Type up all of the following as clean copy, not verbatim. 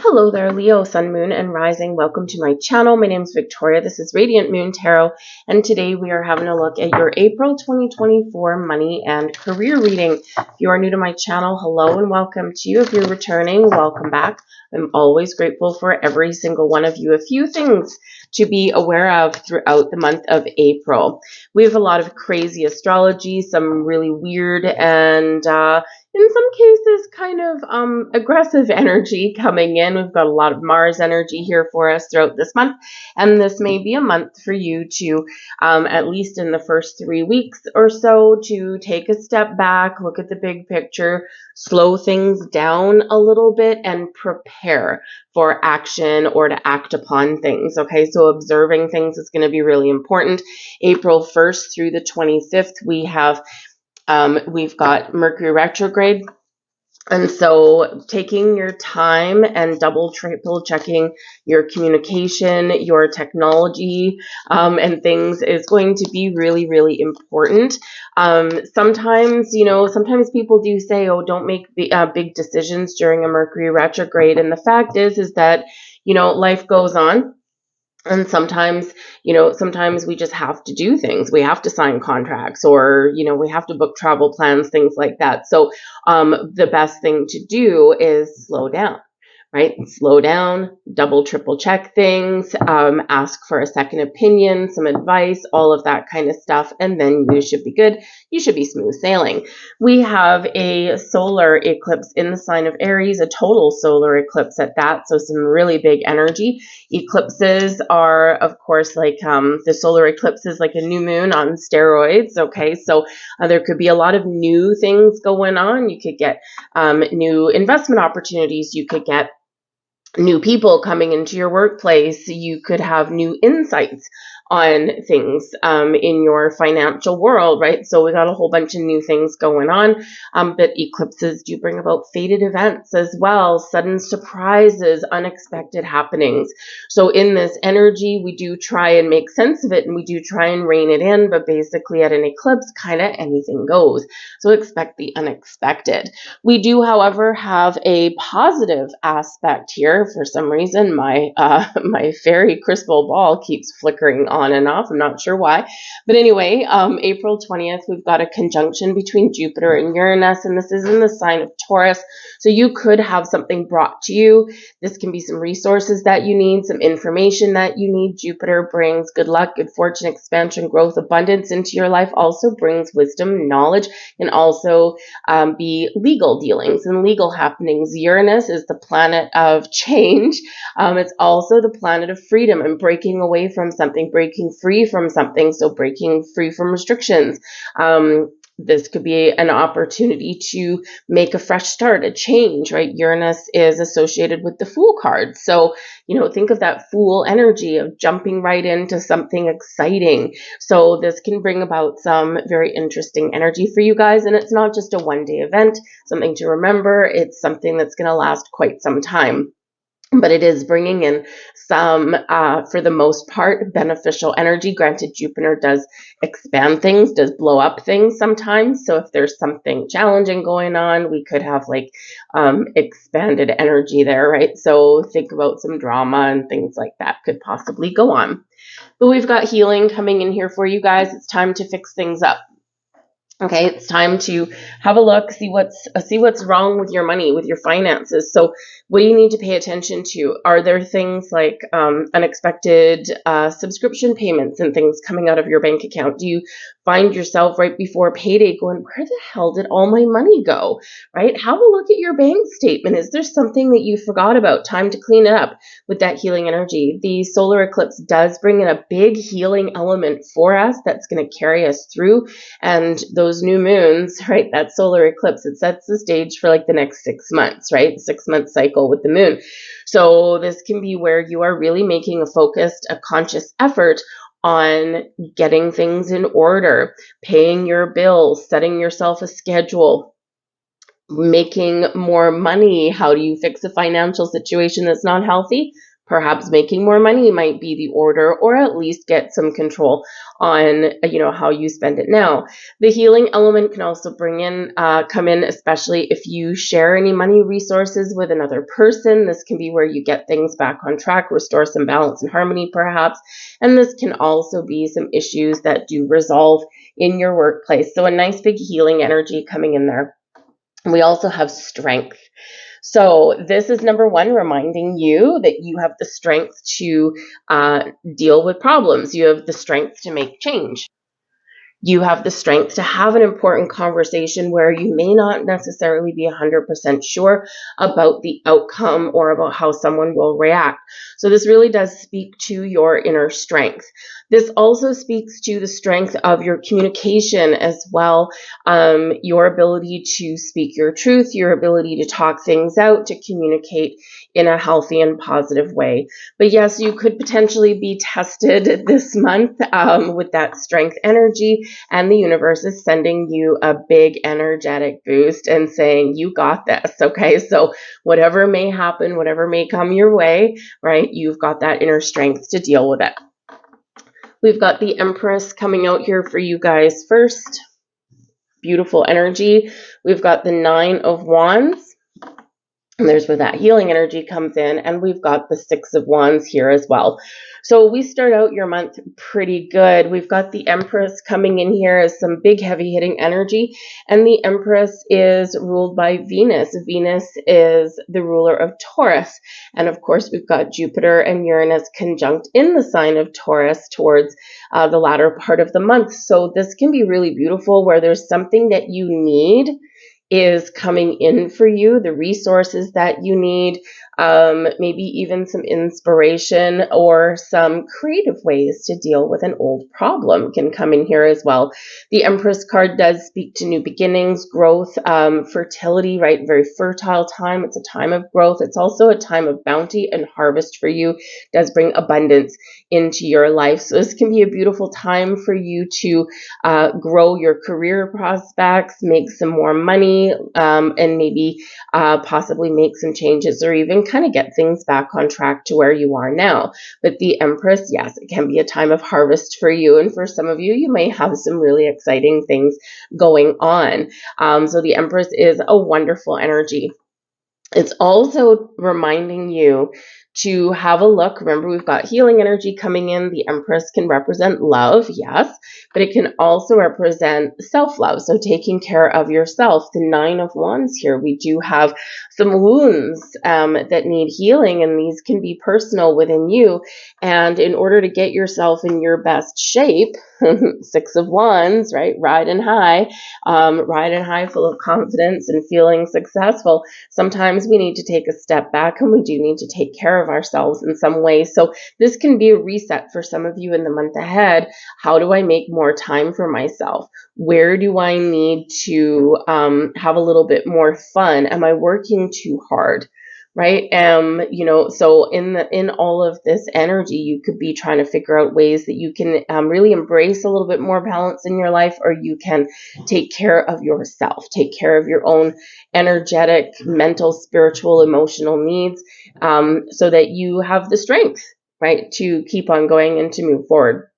Hello there, Leo, Sun, Moon, and Rising. Welcome to my channel. My name is Victoria. This is Radiant Moon Tarot, and today we are having a look at your April 2024 money and career reading. If you are new to my channel, hello and welcome to you. If you're returning, welcome back. I'm always grateful for every single one of you. A few things to be aware of throughout the month of April. We have a lot of crazy astrology, some really weird and in some cases kind of aggressive energy coming in. We've got a lot of Mars energy here for us throughout this month, and this may be a month for you to at least in the first 3 weeks or so to take a step back, look at the big picture, slow things down a little bit, and prepare for action or to act upon things. Okay, so observing things is going to be really important. April 1st through the 25th, we've got Mercury retrograde. And so taking your time and triple checking your communication, your technology, and things is going to be really, really important. Sometimes people do say, oh, don't make big decisions during a Mercury retrograde. And the fact is that, life goes on. And sometimes we just have to do things. We have to sign contracts or, we have to book travel plans, things like that. So the best thing to do is slow down, right? Slow down, triple check things, ask for a second opinion, some advice, all of that kind of stuff. And then you should be good. You should be smooth sailing. We have a solar eclipse in the sign of Aries, a total solar eclipse at that. So some really big energy. Eclipses are, of course, like the solar eclipse is like a new moon on steroids. Okay, so there could be a lot of new things going on. You could get new investment opportunities. You could get new people coming into your workplace. You could have new insights on things in your financial world, right? So we got a whole bunch of new things going on, but eclipses do bring about fated events as well, sudden surprises, unexpected happenings. So in this energy, we do try and make sense of it and we do try and rein it in, but basically at an eclipse, kind of anything goes. So expect the unexpected. We do, however, have a positive aspect here. For some reason, my fairy crystal ball keeps flickering on and off. I'm not sure why. But anyway, April 20th, we've got a conjunction between Jupiter and Uranus, and this is in the sign of Taurus. So you could have something brought to you. This can be some resources that you need, some information that you need. Jupiter brings good luck, good fortune, expansion, growth, abundance into your life. Also brings wisdom, knowledge, and also be legal dealings and legal happenings. Uranus is the planet of change. It's also the planet of freedom and breaking away from something, breaking free from something, so breaking free from restrictions. This could be an opportunity to make a fresh start, a change, right? Uranus is associated with the Fool card. So, think of that Fool energy of jumping right into something exciting. So this can bring about some very interesting energy for you guys. And it's not just a one-day event, something to remember. It's something that's going to last quite some time. But it is bringing in some, for the most part, beneficial energy. Granted, Jupiter does expand things, does blow up things sometimes. So if there's something challenging going on, we could have expanded energy there, right? So think about some drama and things like that could possibly go on. But we've got healing coming in here for you guys. It's time to fix things up. Okay, it's time to have a look, see what's wrong with your money, with your finances. So what do you need to pay attention to? Are there things like unexpected subscription payments and things coming out of your bank account? Do you find yourself right before payday going, where the hell did all my money go, right? Have a look at your bank statement. Is there something that you forgot about? Time to clean it up with that healing energy. The solar eclipse does bring in a big healing element for us that's going to carry us through. And those new moons, right, that solar eclipse, it sets the stage for the next 6 months, right? 6-month cycle with the moon. So this can be where you are really making a conscious effort on getting things in order, paying your bills, setting yourself a schedule, making more money. How do you fix a financial situation that's not healthy? Perhaps making more money might be the order, or at least get some control on, how you spend it now. The healing element can also come in, especially if you share any money resources with another person. This can be where you get things back on track, restore some balance and harmony perhaps. And this can also be some issues that do resolve in your workplace. So a nice big healing energy coming in there. We also have strength. So this is number one, reminding you that you have the strength to deal with problems. You have the strength to make change. You have the strength to have an important conversation where you may not necessarily be 100% sure about the outcome or about how someone will react. So this really does speak to your inner strength. This also speaks to the strength of your communication as well, your ability to speak your truth, your ability to talk things out, to communicate in a healthy and positive way. But yes, you could potentially be tested this month with that strength energy, and the universe is sending you a big energetic boost and saying, you got this, okay? So whatever may happen, whatever may come your way, right, you've got that inner strength to deal with it. We've got the Empress coming out here for you guys first. Beautiful energy. We've got the Nine of Wands. And there's where that healing energy comes in. And we've got the Six of Wands here as well. So we start out your month pretty good. We've got the Empress coming in here as some big heavy hitting energy. And the Empress is ruled by Venus. Venus is the ruler of Taurus. And of course, we've got Jupiter and Uranus conjunct in the sign of Taurus towards the latter part of the month. So this can be really beautiful where there's something that you need is coming in for you, the resources that you need, maybe even some inspiration or some creative ways to deal with an old problem can come in here as well. The Empress card does speak to new beginnings, growth, fertility, right? Very fertile time. It's a time of growth. It's also a time of bounty and harvest for you. It does bring abundance into your life. So this can be a beautiful time for you to grow your career prospects, make some more money, and maybe possibly make some changes or even kind of get things back on track to where you are now. But the Empress, yes, it can be a time of harvest for you. And for some of you, you may have some really exciting things going on. So the Empress is a wonderful energy. It's also reminding you to have a look. Remember, we've got healing energy coming in. The Empress can represent love, yes, but it can also represent self-love, so taking care of yourself. The Nine of Wands here, we do have some wounds that need healing, and these can be personal within you. And in order to get yourself in your best shape, Six of Wands, right, riding high, full of confidence and feeling successful, sometimes we need to take a step back and we do need to take care of ourselves in some way. So this can be a reset for some of you in the month ahead. How do I make more time for myself? Where do I need to have a little bit more fun? Am I working too hard? Right. So in all of this energy, you could be trying to figure out ways that you can really embrace a little bit more balance in your life, or you can take care of yourself, take care of your own energetic, mental, spiritual, emotional needs, so that you have the strength, right, to keep on going and to move forward.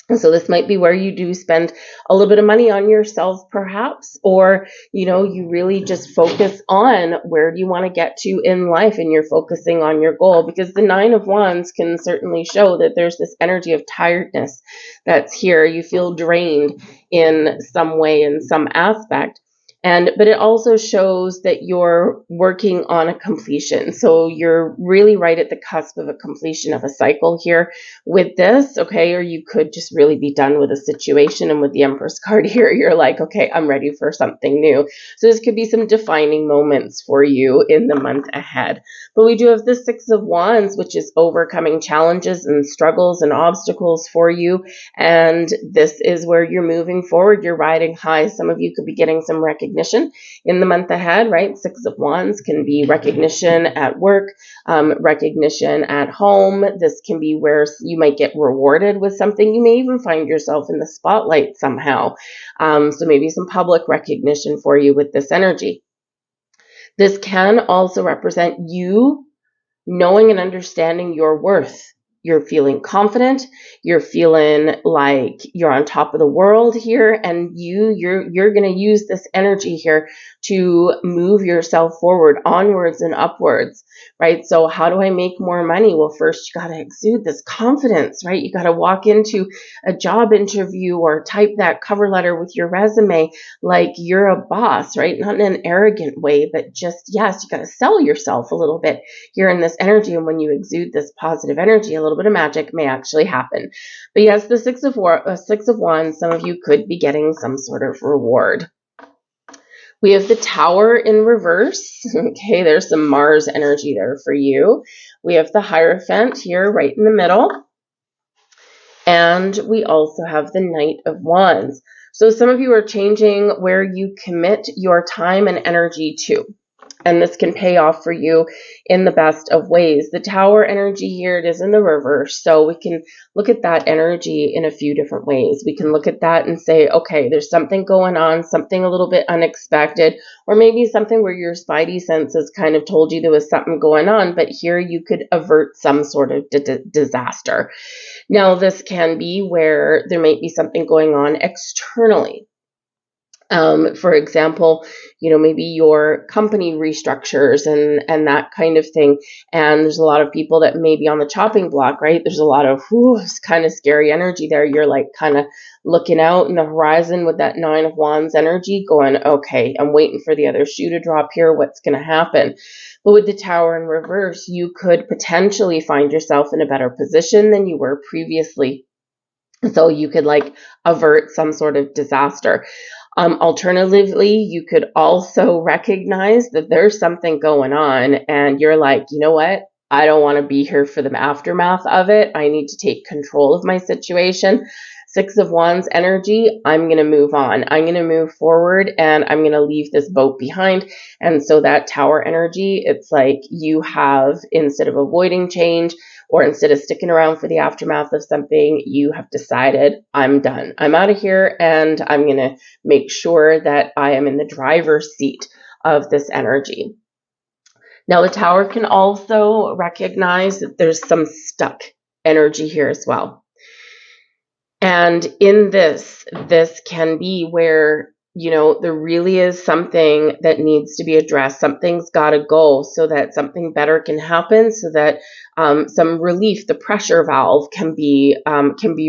And so this might be where you do spend a little bit of money on yourself, perhaps, or, you really just focus on where do you want to get to in life, and you're focusing on your goal, because the Nine of Wands can certainly show that there's this energy of tiredness that's here. You feel drained in some way, in some aspect. But it also shows that you're working on a completion. So you're really right at the cusp of a completion of a cycle here with this, okay? Or you could just really be done with a situation. And with the Empress card here, you're like, okay, I'm ready for something new. So this could be some defining moments for you in the month ahead. But we do have the Six of Wands, which is overcoming challenges and struggles and obstacles for you. And this is where you're moving forward. You're riding high. Some of you could be getting some recognition in the month ahead, right? Six of Wands can be recognition at work, recognition at home. This can be where you might get rewarded with something. You may even find yourself in the spotlight somehow. So maybe some public recognition for you with this energy. This can also represent you knowing and understanding your worth. You're feeling confident, you're feeling like you're on top of the world here, and you're going to use this energy here to move yourself forward, onwards and upwards, right? So how do I make more money? Well, first you got to exude this confidence, right? You got to walk into a job interview or type that cover letter with your resume like you're a boss, right? Not in an arrogant way, but just, yes, you got to sell yourself a little bit here in this energy. And when you exude this positive energy, a little bit of magic may actually happen. But yes, the Six of Wands, some of you could be getting some sort of reward. We have the Tower in reverse. Okay, there's some Mars energy there for you. We have the Hierophant here right in the middle. And we also have the Knight of Wands. So some of you are changing where you commit your time and energy to. And this can pay off for you in the best of ways. The Tower energy here, it is in the reverse. So we can look at that energy in a few different ways. We can look at that and say, okay, there's something going on, something a little bit unexpected, or maybe something where your spidey senses kind of told you there was something going on, but here you could avert some sort of disaster. Now, this can be where there might be something going on externally. For example, maybe your company restructures and that kind of thing. And there's a lot of people that may be on the chopping block, right? There's a lot of kind of scary energy there. You're like kind of looking out in the horizon with that Nine of Wands energy going, okay, I'm waiting for the other shoe to drop here. What's going to happen? But with the Tower in reverse, you could potentially find yourself in a better position than you were previously. So you could avert some sort of disaster. Alternatively, you could also recognize that there's something going on and you're like, you know what? I don't want to be here for the aftermath of it. I need to take control of my situation. Six of Wands energy, I'm going to move on. I'm going to move forward and I'm going to leave this boat behind. And so that Tower energy, it's like you have, instead of avoiding change, or instead of sticking around for the aftermath of something, you have decided, I'm done. I'm out of here and I'm going to make sure that I am in the driver's seat of this energy. Now, the Tower can also recognize that there's some stuck energy here as well. And in this can be where, there really is something that needs to be addressed. Something's got to go so that something better can happen, so that some relief, the pressure valve can be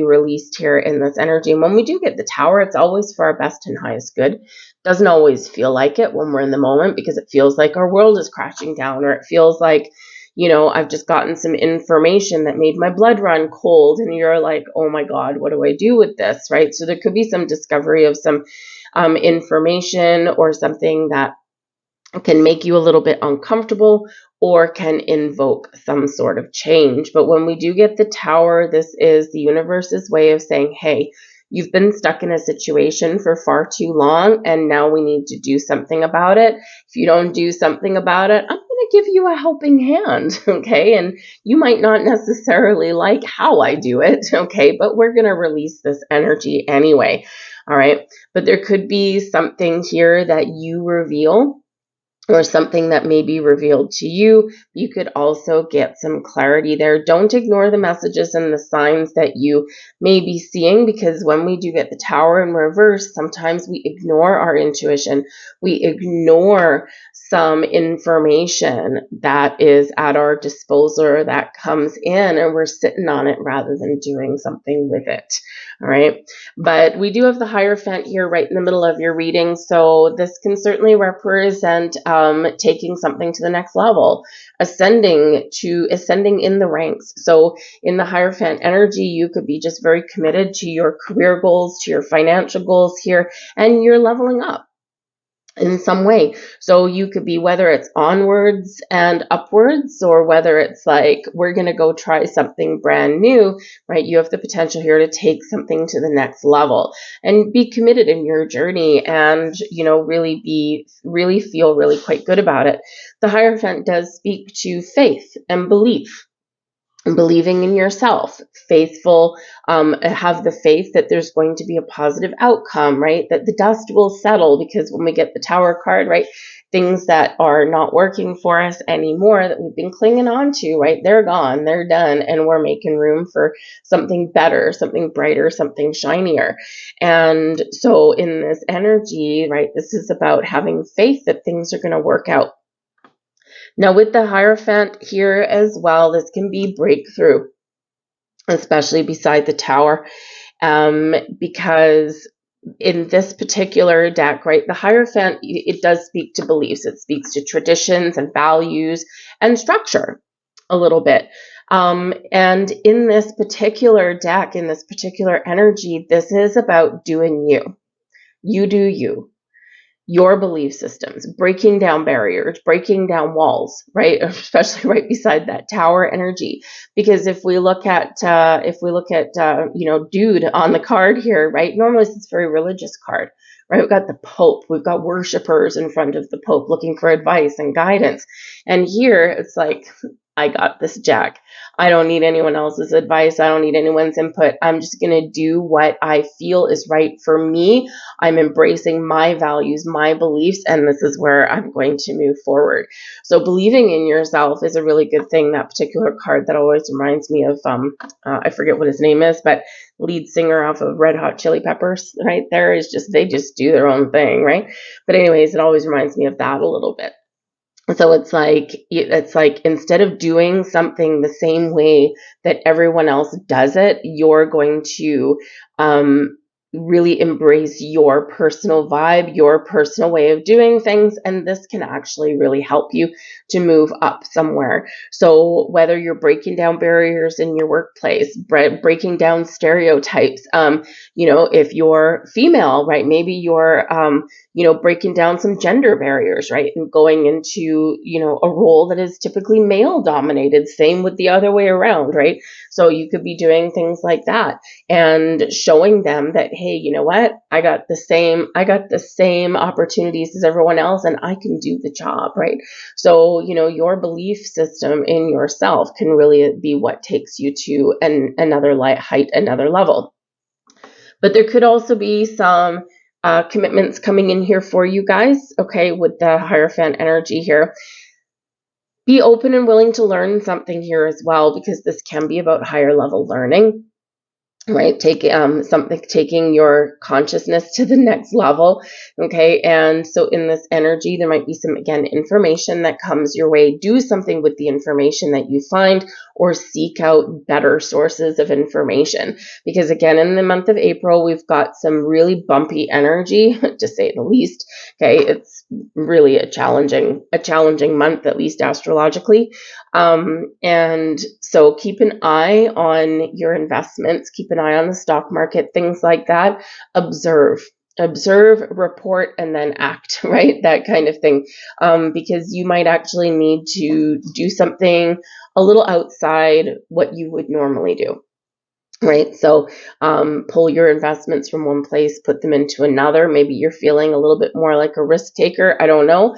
released here in this energy. And when we do get the Tower, it's always for our best and highest good. Doesn't always feel like it when we're in the moment, because it feels like our world is crashing down, or it feels like, I've just gotten some information that made my blood run cold, and you're like, oh my God, what do I do with this, right? So there could be some discovery of some information or something that can make you a little bit uncomfortable or can invoke some sort of change. But when we do get the Tower, this is the universe's way of saying, hey, you've been stuck in a situation for far too long, and now we need to do something about it. If you don't do something about it, I'm going to give you a helping hand, okay? And you might not necessarily like how I do it, okay? But we're going to release this energy anyway, all right? But there could be something here that you reveal, or something that may be revealed to you. You could also get some clarity there. Don't ignore the messages and the signs that you may be seeing, because when we do get the Tower in reverse, sometimes we ignore our intuition. We ignore some information that is at our disposal or that comes in, and we're sitting on it rather than doing something with it. All right. But we do have the Hierophant here right in the middle of your reading. So this can certainly represent taking something to the next level, ascending in the ranks. So in the Hierophant energy, you could be just very committed to your career goals, to your financial goals here, and you're leveling up in some way. So you could be, whether it's onwards and upwards, or whether it's like, we're going to go try something brand new, right? You have the potential here to take something to the next level and be committed in your journey, and, really feel really quite good about it. The Hierophant does speak to faith and belief. believing in yourself, faithful, have the faith that there's going to be a positive outcome, right? That the dust will settle, because when we get the Tower card, right, things that are not working for us anymore that we've been clinging on to, right, they're gone, they're done, and we're making room for something better, something brighter, something shinier. And so in this energy, right, this is about having faith that things are going to work out. Now, with the Hierophant here as well, this can be breakthrough, especially beside the Tower, because in this particular deck, right, the Hierophant, it does speak to beliefs. It speaks to traditions and values and structure a little bit. And in this particular deck, in this particular energy, this is about doing you. You do you. Your belief systems, breaking down barriers, breaking down walls, right? Especially right beside that Tower energy. Because if we look at, dude on the card here, right? Normally it's a very religious card, right? We've got the Pope, we've got worshipers in front of the Pope looking for advice and guidance. And here it's like, I got this, Jack. I don't need anyone else's advice. I don't need anyone's input. I'm just going to do what I feel is right for me. I'm embracing my values, my beliefs, and this is where I'm going to move forward. So believing in yourself is a really good thing. That particular card, that always reminds me of, I forget what his name is, but lead singer off of Red Hot Chili Peppers, right? There is just, they just do their own thing, right? But anyways, it always reminds me of that a little bit. So it's like instead of doing something the same way that everyone else does it, you're going to really embrace your personal vibe, your personal way of doing things, and this can actually really help you to move up somewhere. So whether you're breaking down barriers in your workplace, breaking down stereotypes, if you're female, right, maybe you're breaking down some gender barriers, right, and going into, a role that is typically male dominated. Same with the other way around, right? So you could be doing things like that and showing them that, hey, you know what? I got the same opportunities as everyone else, and I can do the job, right? So, your belief system in yourself can really be what takes you to another height, another level. But there could also be some commitments coming in here for you guys, okay, with the Hierophant energy here. Be open and willing to learn something here as well, because this can be about higher level learning, right? Taking your consciousness to the next level. Okay. And so in this energy, there might be some, again, information that comes your way. Do something with the information that you find, or seek out better sources of information. Because again, in the month of April, we've got some really bumpy energy, to say the least. Okay. It's really a challenging month, at least astrologically. And so keep an eye on your investments, keep an eye on the stock market, things like that. Observe, report, and then act, right? That kind of thing. Because you might actually need to do something a little outside what you would normally do. Right. So pull your investments from one place, put them into another. Maybe you're feeling a little bit more like a risk taker. I don't know.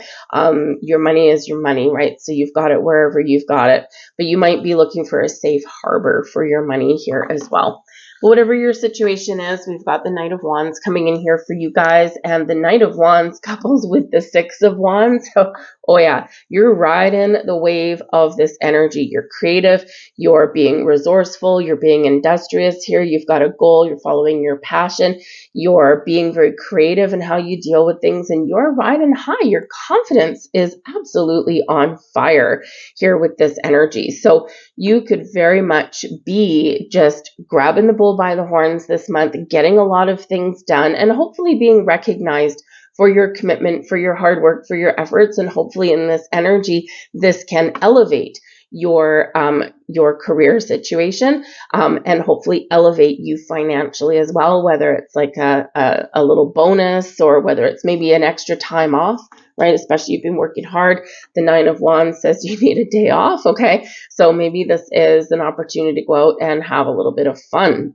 Your money is your money, right? So you've got it wherever you've got it. But you might be looking for a safe harbor for your money here as well. But whatever your situation is, we've got the Knight of Wands coming in here for you guys. And the Knight of Wands couples with the Six of Wands. So, oh yeah, you're riding the wave of this energy. You're creative. You're being resourceful. You're being industrious here. You've got a goal. You're following your passion. You're being very creative in how you deal with things. And you're riding high. Your confidence is absolutely on fire here with this energy. So you could very much be just grabbing the bull by the horns this month, getting a lot of things done, and hopefully being recognized for your commitment, for your hard work, for your efforts. And hopefully in this energy, this can elevate your career situation, and hopefully elevate you financially as well, whether it's like a little bonus, or whether it's maybe an extra time off, right? Especially you've been working hard. The Nine of Wands says you need a day off, okay? So maybe this is an opportunity to go out and have a little bit of fun.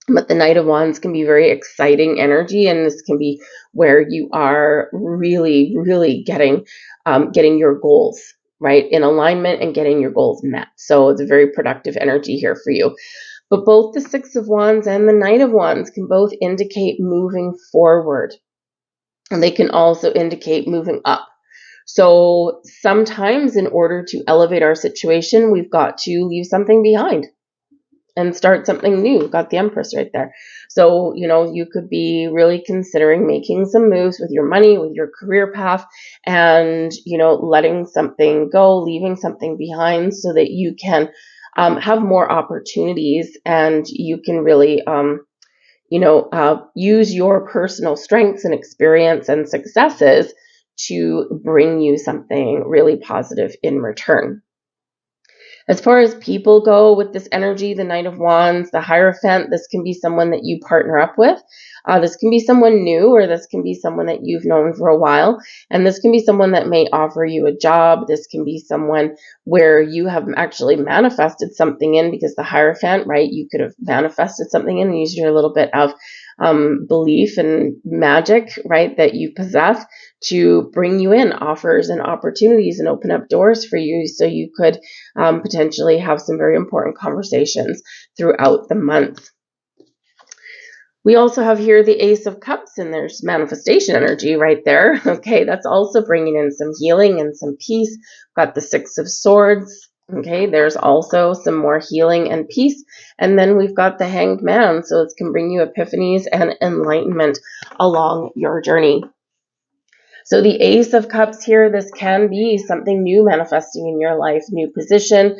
But the Knight of Wands can be very exciting energy, and this can be where you are really, really getting your goals right, in alignment and getting your goals met. So it's a very productive energy here for you. But both the Six of Wands and the Knight of Wands can both indicate moving forward. And they can also indicate moving up. So sometimes in order to elevate our situation, we've got to leave something behind and start something new. Got the Empress right there. So, you could be really considering making some moves with your money, with your career path, and, letting something go, leaving something behind so that you can have more opportunities and you can really, use your personal strengths and experience and successes to bring you something really positive in return. As far as people go with this energy, the Knight of Wands, the Hierophant, this can be someone that you partner up with. This can be someone new, or this can be someone that you've known for a while. And this can be someone that may offer you a job. This can be someone where you have actually manifested something in, because the Hierophant, right, you could have manifested something in and used your little bit of belief and magic, right, that you possess to bring you in offers and opportunities and open up doors for you so you could potentially have some very important conversations throughout the month. We also have here the Ace of Cups, and there's manifestation energy right there. Okay, that's also bringing in some healing and some peace. Got the Six of Swords. Okay, there's also some more healing and peace. And then we've got the Hanged Man, so it can bring you epiphanies and enlightenment along your journey. So the Ace of Cups here, this can be something new manifesting in your life, new position,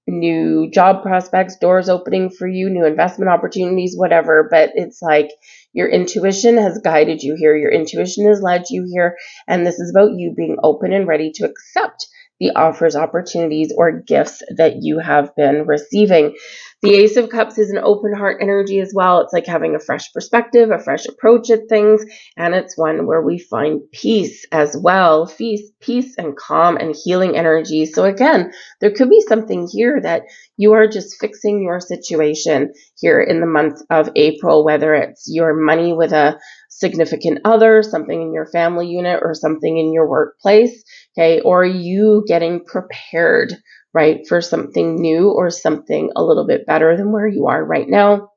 new job prospects, doors opening for you, new investment opportunities, whatever. But it's like your intuition has guided you here. Your intuition has led you here. And this is about you being open and ready to accept the offers, opportunities, or gifts that you have been receiving. The Ace of Cups is an open heart energy as well. It's like having a fresh perspective, a fresh approach at things, and it's one where we find peace as well. Peace and calm and healing energy. So again, there could be something here that you are just fixing your situation here in the month of April, whether it's your money with a significant other, something in your family unit, or something in your workplace, okay, or you getting prepared, right, for something new or something a little bit better than where you are right now.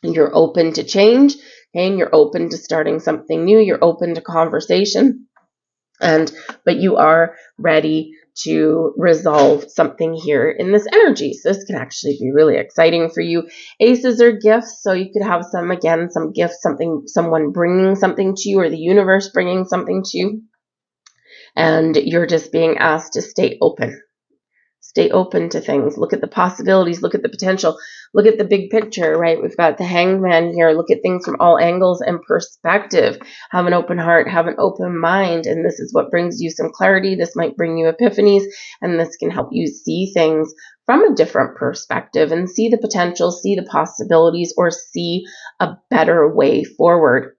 You're open to change, okay, and you're open to starting something new. You're open to conversation, but you are ready to resolve something here in this energy. So this can actually be really exciting for you. Aces are gifts, so you could have some gifts, someone bringing something to you, or the universe bringing something to you, and you're just being asked to stay open. Stay open to things. Look at the possibilities. Look at the potential. Look at the big picture, right? We've got the Hanged Man here. Look at things from all angles and perspective. Have an open heart. Have an open mind. And this is what brings you some clarity. This might bring you epiphanies. And this can help you see things from a different perspective and see the potential, see the possibilities, or see a better way forward.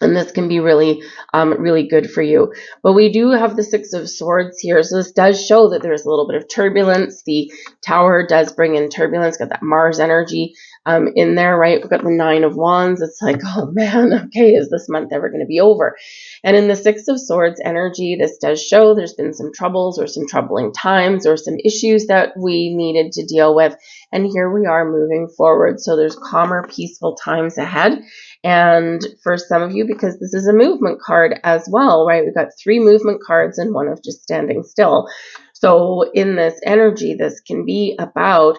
And this can be really, really good for you. But we do have the Six of Swords here. So this does show that there's a little bit of turbulence. The Tower does bring in turbulence. Got that Mars energy in there, right? We've got the Nine of Wands. It's like, oh man, okay, is this month ever going to be over? And in the Six of Swords energy, this does show there's been some troubles or some troubling times or some issues that we needed to deal with. And here we are moving forward. So there's calmer, peaceful times ahead. And for some of you, because this is a movement card as well, right? We've got 3 movement cards and 1 of just standing still. So in this energy, this can be about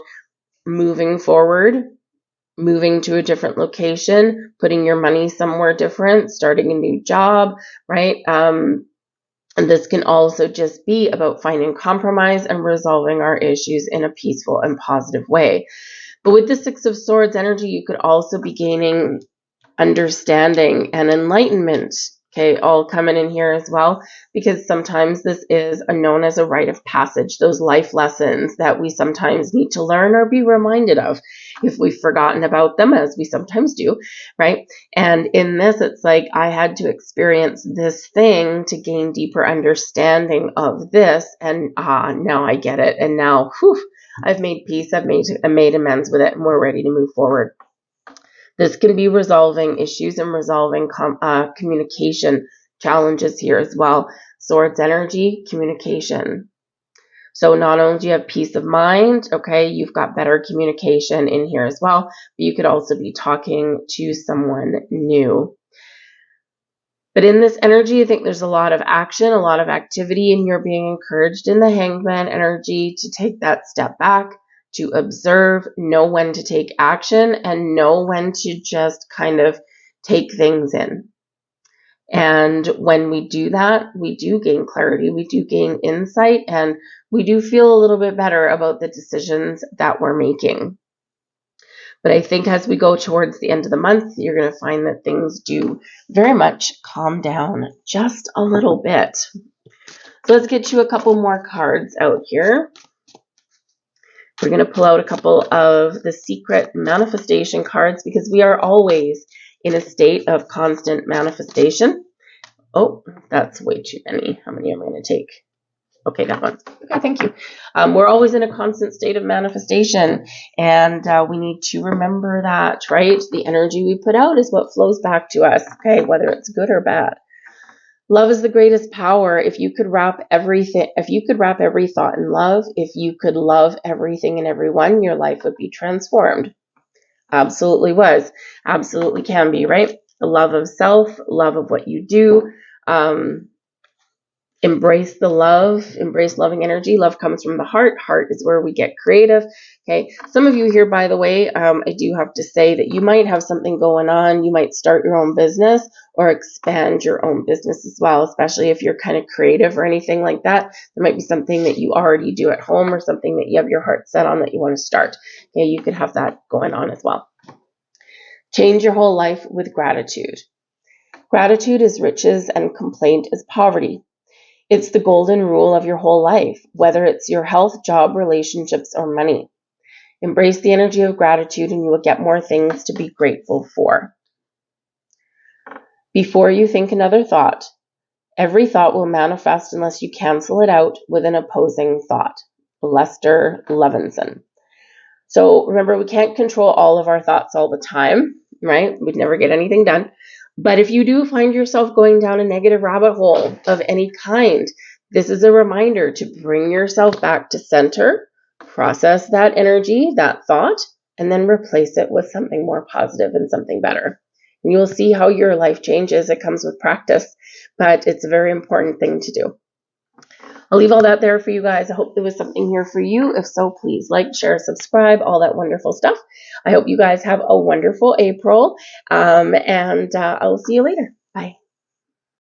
moving forward, moving to a different location, putting your money somewhere different, starting a new job, right? And this can also just be about finding compromise and resolving our issues in a peaceful and positive way. But with the Six of Swords energy, you could also be gaining understanding and enlightenment, okay, all coming in here as well, because sometimes this is known as a rite of passage, those life lessons that we sometimes need to learn or be reminded of if we've forgotten about them, as we sometimes do, right? And in this, it's like I had to experience this thing to gain deeper understanding of this, and now I get it, and now, I've made peace, I've made amends with it, and we're ready to move forward. This can be resolving issues and resolving communication challenges here as well. Swords energy, communication. So not only do you have peace of mind, okay, you've got better communication in here as well, but you could also be talking to someone new. But in this energy, I think there's a lot of action, a lot of activity, and you're being encouraged in the Hangman energy to take that step back, to observe, know when to take action, and know when to just kind of take things in. And when we do that, we do gain clarity, we do gain insight, and we do feel a little bit better about the decisions that we're making. But I think as we go towards the end of the month, you're going to find that things do very much calm down just a little bit. So let's get you a couple more cards out here. We're going to pull out a couple of the secret manifestation cards because we are always in a state of constant manifestation. Oh, that's way too many. How many am I going to take? Okay, that one. Okay, thank you. We're always in a constant state of manifestation, and we need to remember that, right? The energy we put out is what flows back to us, okay, whether it's good or bad. Love is the greatest power. If you could wrap every thought in love, if you could love everything and everyone, your life would be transformed. Absolutely was. Absolutely can be, right? The love of self, love of what you do. Embrace the love, embrace loving energy. Love comes from the heart. Heart is where we get creative. Okay. Some of you here, by the way, I do have to say that you might have something going on. You might start your own business or expand your own business as well, especially if you're kind of creative or anything like that. There might be something that you already do at home or something that you have your heart set on that you want to start. Okay. You could have that going on as well. Change your whole life with gratitude. Gratitude is riches and complaint is poverty. It's the golden rule of your whole life, whether it's your health, job, relationships, or money. Embrace the energy of gratitude and you will get more things to be grateful for. Before you think another thought, every thought will manifest unless you cancel it out with an opposing thought. Lester Levinson. So remember, we can't control all of our thoughts all the time, right? We'd never get anything done. But if you do find yourself going down a negative rabbit hole of any kind, this is a reminder to bring yourself back to center, process that energy, that thought, and then replace it with something more positive and something better. And you'll see how your life changes. It comes with practice, but it's a very important thing to do. I'll leave all that there for you guys. I hope there was something here for you. If so, please like, share, subscribe, all that wonderful stuff. I hope you guys have a wonderful April, and I'll see you later. Bye.